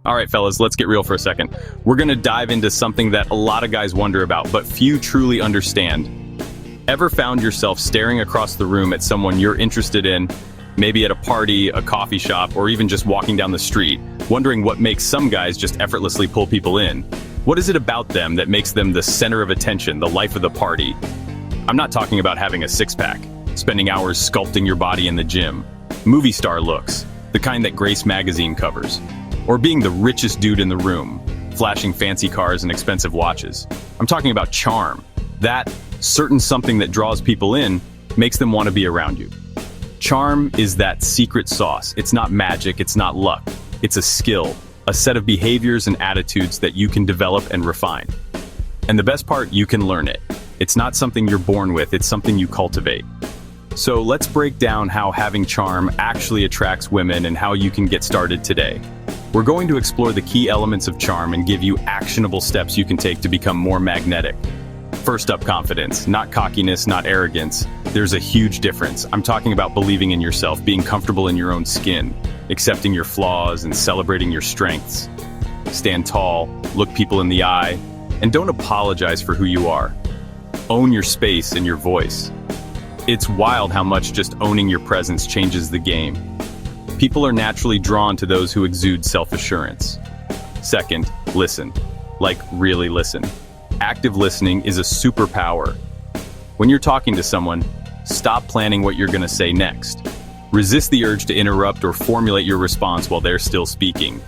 All right, fellas, let's get real for a second. We're gonna dive into something that a lot of guys wonder about, but few truly understand. Ever found yourself staring across the room at someone you're interested in, maybe at a party, a coffee shop, or even just walking down the street, wondering what makes some guys just effortlessly pull people in? What is it about them that makes them the center of attention, the life of the party? I'm not talking about having a six-pack, spending hours sculpting your body in the gym, movie star looks, the kind that Grace magazine covers, or being the richest dude in the room, flashing fancy cars and expensive watches. I'm talking about charm. That certain something that draws people in makes them want to be around you. Charm is that secret sauce. It's not magic, it's not luck. It's a skill, a set of behaviors and attitudes that you can develop and refine. And the best part, you can learn it. It's not something you're born with, it's something you cultivate. So let's break down how having charm actually attracts women and how you can get started today. We're going to explore the key elements of charm and give you actionable steps you can take to become more magnetic. First up, confidence. Not cockiness, not arrogance. There's a huge difference. I'm talking about believing in yourself, being comfortable in your own skin, accepting your flaws and celebrating your strengths. Stand tall, look people in the eye, and don't apologize for who you are. Own your space and your voice. It's wild how much just owning your presence changes the game. People are naturally drawn to those who exude self-assurance. Second, listen. Like, really listen. Active listening is a superpower. When you're talking to someone, stop planning what you're going to say next. Resist the urge to interrupt or formulate your response while they're still speaking.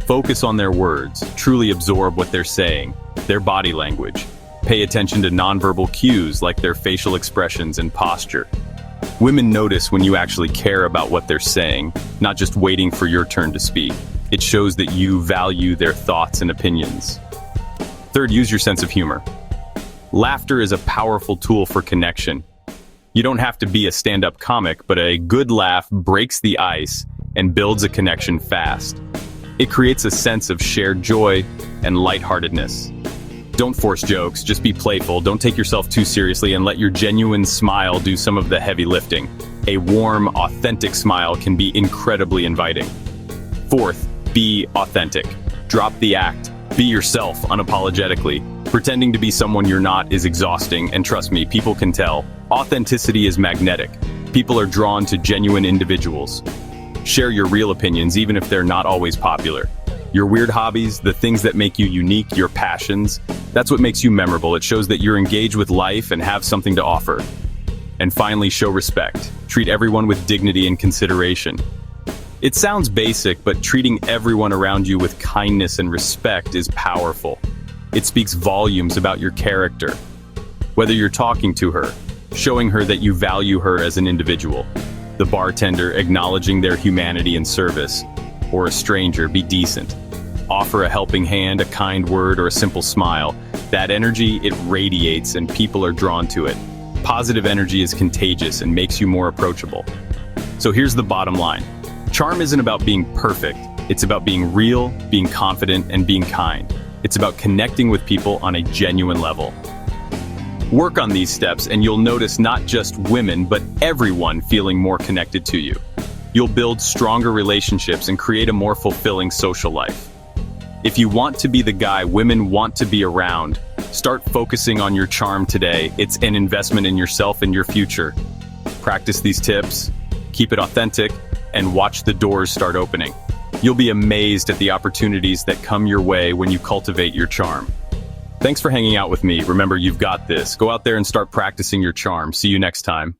Focus on their words, truly absorb what they're saying, their body language. Pay attention to nonverbal cues like their facial expressions and posture. Women notice when you actually care about what they're saying, not just waiting for your turn to speak. It shows that you value their thoughts and opinions. Third, use your sense of humor. Laughter is a powerful tool for connection. You don't have to be a stand-up comic, but a good laugh breaks the ice and builds a connection fast. It creates a sense of shared joy and lightheartedness. Don't force jokes, just be playful, don't take yourself too seriously, and let your genuine smile do some of the heavy lifting. A warm, authentic smile can be incredibly inviting. Fourth, be authentic. Drop the act. Be yourself unapologetically. Pretending to be someone you're not is exhausting, and trust me, people can tell. Authenticity is magnetic. People are drawn to genuine individuals. Share your real opinions, even if they're not always popular. Your weird hobbies, the things that make you unique, your passions, that's what makes you memorable. It shows that you're engaged with life and have something to offer. And finally, show respect. Treat everyone with dignity and consideration. It sounds basic, but treating everyone around you with kindness and respect is powerful. It speaks volumes about your character. Whether you're talking to her, showing her that you value her as an individual, the bartender acknowledging their humanity and service, or a stranger, be decent. Offer a helping hand, a kind word, or a simple smile. That energy, it radiates and people are drawn to it. Positive energy is contagious and makes you more approachable. So here's the bottom line. Charm isn't about being perfect. It's about being real, being confident, and being kind. It's about connecting with people on a genuine level. Work on these steps and you'll notice not just women, but everyone feeling more connected to you. You'll build stronger relationships and create a more fulfilling social life. If you want to be the guy women want to be around, start focusing on your charm today. It's an investment in yourself and your future. Practice these tips, keep it authentic, and watch the doors start opening. You'll be amazed at the opportunities that come your way when you cultivate your charm. Thanks for hanging out with me. Remember, you've got this. Go out there and start practicing your charm. See you next time.